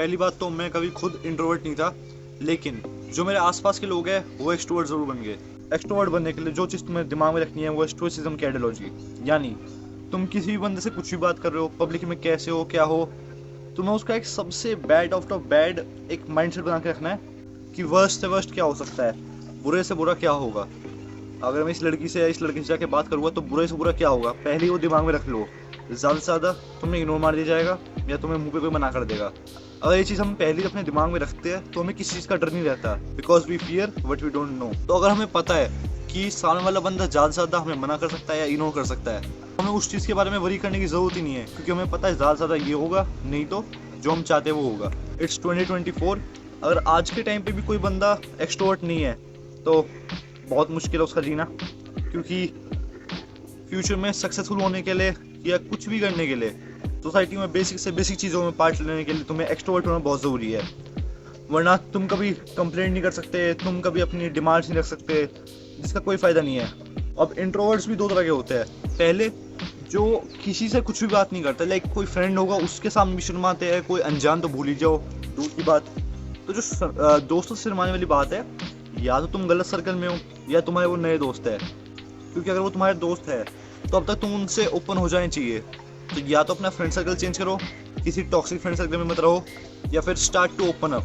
पहली बात तो मैं कभी खुद इंट्रोवर्ट नहीं था, लेकिन जो मेरे आसपास के लोग हैं वो एक्सट्रोवर्ट जरूर बन गए। एक्सट्रोवर्ट बनने के लिए जो चीज़ तुम्हें दिमाग में रखनी है वो स्टोइसिज्म की आइडियोलॉजी। यानी तुम किसी भी बंदे से कुछ भी बात कर रहे हो, पब्लिक में कैसे हो क्या हो, तुम्हें उसका एक सबसे बैड ऑफ द बैड एक माइंडसेट बना के रखना है कि वर्स्ट से वर्स्ट क्या हो सकता है, बुरे से बुरा क्या होगा। अगर मैं इस लड़की से या इस लड़के से जाके बात करूंगा तो बुरे से बुरा क्या होगा, पहले ही वो दिमाग में रख लो। ज़्यादा से ज़्यादा तुम्हें इग्नोर मार दिया जाएगा या तुम्हें मुंह पे कोई मना कर देगा। अगर ये चीज़ हम पहले ही अपने दिमाग में रखते हैं तो हमें किसी चीज़ का डर नहीं रहता, because we fear what we don't know. तो अगर हमें पता है कि सामने वाला बंदा ज़्यादा से ज़्यादा हमें मना कर सकता है या इग्नोर कर सकता है, हमें उस चीज़ के बारे में वरी करने की ज़रूरत ही नहीं है, क्योंकि हमें पता है ज़्यादा से ज़्यादा ये होगा, नहीं तो जो हम चाहते हैं वो होगा। इट्स 2024। अगर आज के टाइम पे भी कोई बंदा एक्सट्रोवर्ट नहीं है तो बहुत मुश्किल है उसका जीना, क्योंकि फ्यूचर में सक्सेसफुल होने के लिए या कुछ भी करने के लिए सोसाइटी में बेसिक से बेसिक चीज़ों में पार्ट लेने के लिए तुम्हें एक्सट्रोवर्ट होना बहुत ज़रूरी है। वरना तुम कभी कंप्लेंट नहीं कर सकते, तुम कभी अपनी डिमांड्स नहीं रख सकते, जिसका कोई फ़ायदा नहीं है। अब इंट्रोवर्ट्स भी दो तरह के होते हैं। पहले जो किसी से कुछ भी बात नहीं करते, लाइक कोई फ्रेंड होगा उसके सामने भी शर्माते हैं, कोई अनजान तो भूल ही जाओ, दूर की बात। तो जो दोस्तों से शर्माने वाली बात है, या तो तुम गलत सर्कल में हो या तुम्हारे वो नए दोस्त है, क्योंकि अगर वो तुम्हारे दोस्त है तो अब तक तुम उनसे ओपन हो जाने चाहिए। तो या तो अपना फ्रेंड सर्कल चेंज करो, किसी टॉक्सिक फ्रेंड सर्कल में मत रहो, या फिर स्टार्ट टू ओपन अप।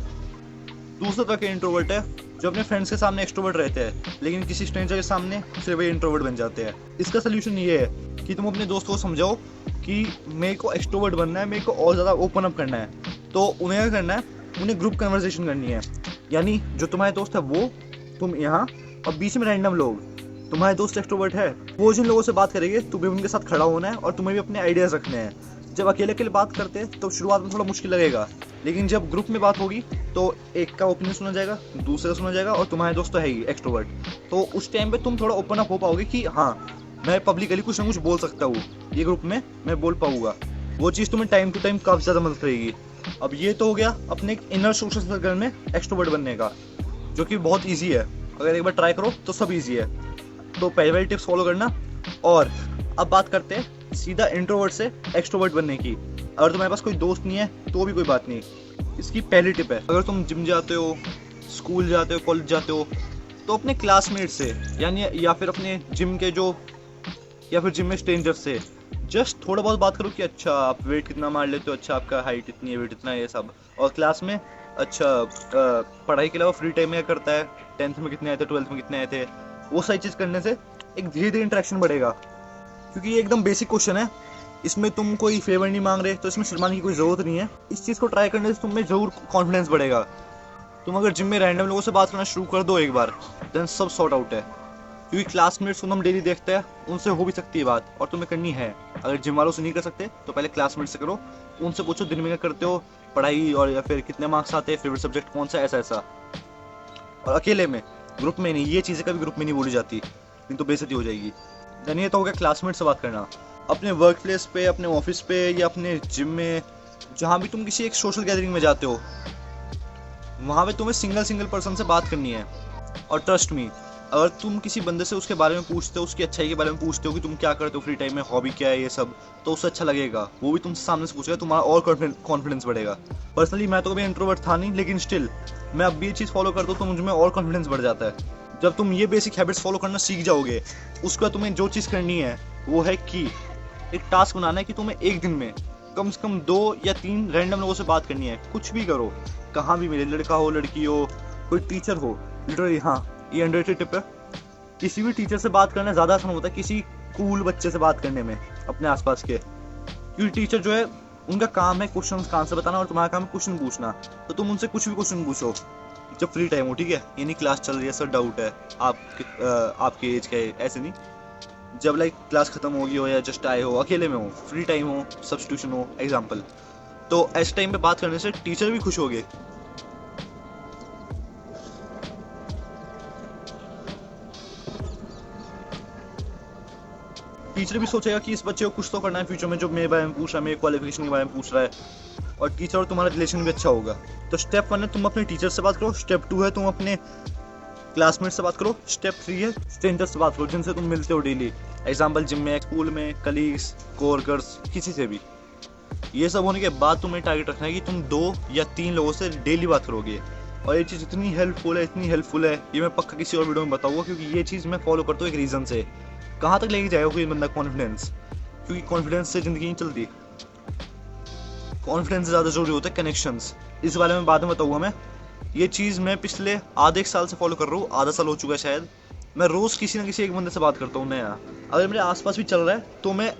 दूसरा तरह के इंट्रोवर्ट है जो अपने फ्रेंड्स के सामने एक्सट्रोवर्ट रहते हैं, लेकिन किसी स्ट्रेंजर के सामने फिर वही इंट्रोवर्ट बन जाते हैं। इसका सोल्यूशन ये है कि तुम अपने दोस्त को समझाओ कि मेरे को एक्सट्रोवर्ट बनना है, मेरे को और ज़्यादा ओपन अप करना है। तो उन्हें क्या करना है, उन्हें ग्रुप कन्वर्सेशन करनी है। यानी जो तुम्हारे दोस्त है वो, तुम यहाँ, और बीच में रैंडम लोग। तुम्हारे दोस्त एक्सट्रोवर्ट है, वो जिन लोगों से बात करेंगे तुम्हें उनके साथ खड़ा होना है और तुम्हें भी अपने आइडियाज रखने हैं। जब अकेले अकेले बात करते हैं तो शुरुआत में थोड़ा मुश्किल लगेगा, लेकिन जब ग्रुप में बात होगी तो एक का ओपिनियन सुना जाएगा, दूसरे का सुना जाएगा, और तुम्हारे दोस्त तो है ही एक्सट्रोवर्ट। तो उस टाइम पे तुम थोड़ा ओपन अप हो पाओगे कि हाँ, मैं पब्लिकली कुछ ना कुछ बोल सकता हूँ, ये ग्रुप में मैं बोल पाऊंगा। वो चीज़ तुम्हें टाइम टू टाइम काफ़ी ज़्यादा मदद करेगी। अब ये तो हो गया अपने एक इनर सोशल सर्कल में एक्सट्रोवर्ट बनने का, जो कि बहुत ईजी है। अगर एक बार ट्राई करो तो सब ईजी है। तो पहले वाली टिप्स फॉलो करना। और अब बात करते हैं सीधा इंट्रोवर्ट से एक्सट्रोवर्ट बनने की। अगर तुम्हारे पास कोई दोस्त नहीं है तो भी कोई बात नहीं। इसकी पहली टिप है, अगर तुम जिम जाते हो, स्कूल जाते हो, कॉलेज जाते हो, तो अपने क्लासमेट से यानी या फिर अपने जिम के जो या फिर जिम में स्ट्रेंजर से जस्ट थोड़ा बहुत बात करो कि अच्छा आप वेट कितना मार लेते हो, अच्छा आपका हाइट इतनी है, वेट इतना है, ये सब। और क्लास में अच्छा पढ़ाई के अलावा फ्री टाइम में क्या करता है, 10th में कितने आए थे, 12th में कितने आए थे, वो सारी चीज़ करने से एक धीरे धीरे इंटरेक्शन बढ़ेगा। क्योंकि ये एकदम बेसिक क्वेश्चन है, इसमें तुम कोई फेवर नहीं मांग रहे, तो इसमें शर्माने की कोई ज़रूरत नहीं है। इस चीज़ को ट्राई करने से तुम में ज़रूर कॉन्फिडेंस बढ़ेगा। तुम अगर जिम में रैंडम लोगों से बात करना शुरू कर दो एक बार, देन सब सॉर्ट आउट है। क्योंकि क्लासमेट्स को हम डेली देखते हैं, उनसे हो भी सकती है बात, और तुम्हें करनी है। अगर जिम वालों से नहीं कर सकते तो पहले क्लासमेट से करो, उनसे पूछो दिन में क्या करते हो, पढ़ाई, और या फिर कितने मार्क्स आते हैं, फेवरेट सब्जेक्ट कौन सा, ऐसा ऐसा। और अकेले में, ग्रुप में नहीं। ये चीज़ें कभी ग्रुप में नहीं बोली जाती, नहीं तो बेइज्जती हो जाएगी। यानी ये तो हो गया क्लासमेट से बात करना। अपने वर्क प्लेस पे, अपने ऑफिस पे, या अपने जिम में, जहाँ भी तुम किसी एक सोशल गैदरिंग में जाते हो, वहाँ पे तुम्हें सिंगल पर्सन से बात करनी है। और ट्रस्ट मी, अगर तुम किसी बंदे से उसके बारे में पूछते हो, उसकी अच्छाई के बारे में पूछते हो कि तुम क्या करते हो फ्री टाइम में, हॉबी क्या है, ये सब, तो उससे अच्छा लगेगा। वो भी तुमसे सामने से पूछेगा, तुम्हारा और कॉन्फिडेंस बढ़ेगा। पर्सनली मैं तो कभी इंट्रोवर्ट था नहीं, लेकिन स्टिल मैं अब भी ये चीज़ फॉलो करता हूँ तो मुझ में और कॉन्फिडेंस बढ़ जाता है। जब तुम ये बेसिक हैबिट्स फॉलो करना सीख जाओगे, उसके बाद तुम्हें जो चीज़ करनी है वो है कि एक टास्क बनाना है कि तुम्हें एक दिन में कम से कम 2 या 3 रैंडम लोगों से बात करनी है। कुछ भी करो, कहाँ भी मिले, लड़का हो, लड़की हो, कोई टीचर हो। लिटरली हाँ, ये अंडररेटेड टिप है। किसी भी टीचर से बात करना ज़्यादा आसान होता है किसी कूल बच्चे से बात करने में अपने आसपास के। क्योंकि टीचर जो है, उनका काम है क्वेश्चन का आंसर बताना, और तुम्हारा काम है क्वेश्चन पूछना। तो तुम उनसे कुछ भी क्वेश्चन पूछो जब फ्री टाइम हो, ठीक है। ये नहीं क्लास चल रही है, सर डाउट है, आपके एज का है, ऐसे नहीं। जब लाइक क्लास खत्म होगी हो या जस्ट आए हो, अकेले में हो, फ्री टाइम हो, सब्स्टिट्यूशन हो, एग्जाम्पल, तो ऐसे टाइम पे बात करने से टीचर भी खुश होगे। टीचर भी सोचेगा कि इस बच्चे को कुछ तो करना है फ्यूचर में, जो मेरे बारे में पूछ रहा है, मेरे क्वालिफिकेशन के बारे में पूछ रहा है, और टीचर और तुम्हारा रिलेशन भी अच्छा होगा। तो स्टेप 1 है तुम अपने टीचर से बात करो, स्टेप 2 है तुम अपने क्लासमेट से बात करो, स्टेप 3 है स्ट्रेंजर से बात करो जिनसे तुम मिलते हो डेली। एग्जाम्पल जिम में, स्कूल में, कलीग्स, कोवर्कर्स, किसी से भी। ये सब होने के बाद तुम्हें टारगेट रखना है कि तुम 2 या 3 लोगों से डेली बात करोगे। और ये चीज़ इतनी हेल्पफुल है, ये मैं पक्का किसी और वीडियो में बताऊंगा, क्योंकि ये चीज़ मैं फॉलो करता हूँ एक रीज़न से। कहाँ तक लेके जाएगा कोई बंदा कॉन्फिडेंस, क्योंकि कॉन्फिडेंस से ज़िंदगी नहीं चलती। कॉन्फिडेंस से ज़्यादा जरूरी होता है कनेक्शंस। इस बारे में बाद में बताऊंगा मैं। ये चीज़ मैं पिछले आधे एक साल से फॉलो कर रहा हूँ, आधा साल हो चुका है शायद। मैं रोज़ किसी ना किसी एक बंदे से बात करता हूँ नया। अगर मेरे आसपास भी चल रहा है तो मैं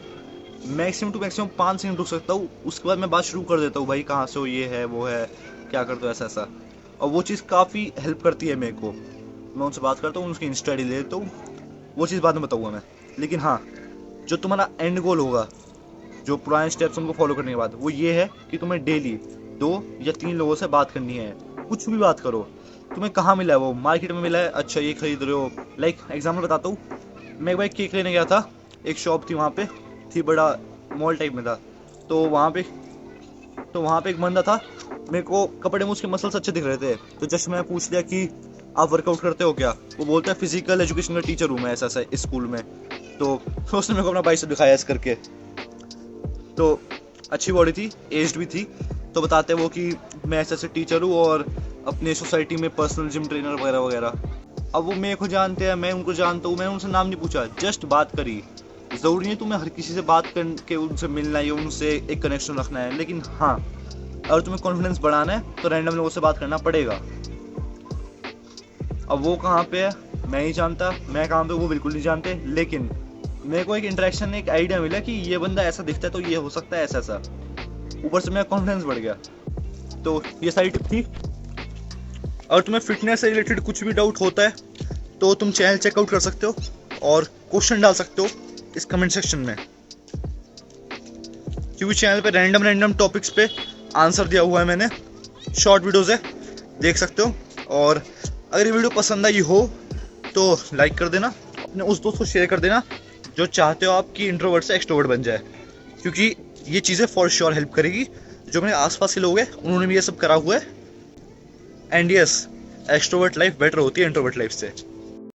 मैक्सिमम टू मैक्सिमम 5 सेकंड रुक सकता हूँ, उसके बाद मैं बात शुरू कर देता हूँ, भाई कहाँ से हो, ये है वो है, क्या करते हो, ऐसा ऐसा। और वो चीज़ काफ़ी हेल्प करती है मेरे को। मैं उनसे बात करता हूँ, उसकी इंस्टा आईडी ले लेता हूँ, वो चीज़ बाद में बताऊँगा मैं। लेकिन हाँ, जो तुम्हारा एंड गोल होगा, जो पुराने स्टेप्स उनको फॉलो करने के बाद, वो ये है कि तुम्हें डेली 2 या 3 लोगों से बात करनी है। कुछ भी बात करो, तुम्हें कहाँ मिला है, वो मार्केट में मिला है, अच्छा ये खरीद रहे हो। लाइक एग्जाम्पल बताता हूँ, मैं एक बार केक लेने गया था, एक शॉप थी वहाँ पे, थी बड़ा मॉल टाइप में था। तो वहाँ पे एक बंदा था, मेरे को कपड़े में उसके मसल्स अच्छे दिख रहे थे। तो जस्ट मैं पूछ लिया कि आप वर्कआउट करते हो क्या? वो बोलता है फिजिकल एजुकेशन का टीचर हूँ मैं, ऐसा ऐसा इस स्कूल में। तो उसने मेरे को अपना बाइसेप दिखाया ऐसे करके। तो अच्छी बॉडी थी, एज्ड भी थी। तो बताते वो कि मैं ऐसे ऐसे टीचर हूँ और अपने सोसाइटी में पर्सनल जिम ट्रेनर वगैरह वगैरह। अब वो मेरे को जानते हैं, मैं उनको जानता हूँ, मैंने उनसे नाम नहीं पूछा, जस्ट बात करी। ज़रूरी नहीं तुम्हें हर किसी से बात करके उनसे मिलना है या उनसे एक कनेक्शन रखना है, लेकिन हाँ, अगर तुम्हें कॉन्फिडेंस बढ़ाना है तो रैंडम लोगों से बात करना पड़ेगा। अब वो कहाँ पे है मैं नहीं जानता, मैं कहाँ पे वो बिल्कुल नहीं जानते, लेकिन मेरे को एक इंटरेक्शन, एक आइडिया मिला कि ये बंदा ऐसा दिखता है तो ये हो सकता है ऐसा ऐसा। ऊपर से मेरा कॉन्फिडेंस बढ़ गया। तो ये सारी टिप थी। अगर तुम्हें फिटनेस से रिलेटेड कुछ भी डाउट होता है तो तुम चैनल चेकआउट कर सकते हो और क्वेश्चन डाल सकते हो इस कमेंट सेक्शन में, क्योंकि चैनल पे रैंडम टॉपिक्स पे आंसर दिया हुआ है मैंने। शॉर्ट वीडियोस है, देख सकते हो। और अगर ये वीडियो पसंद आई हो तो लाइक कर देना, अपने उस दोस्त को शेयर कर देना जो चाहते हो आपकी इंट्रोवर्ट से एक्सट्रोवर्ट बन जाए, क्योंकि ये चीज़ें फॉर श्योर हेल्प करेगी। जो मेरे आसपास के लोग हैं उन्होंने भी ये सब करा हुआ है। And yes, extrovert life better होती है इंट्रोवर्ट लाइफ से।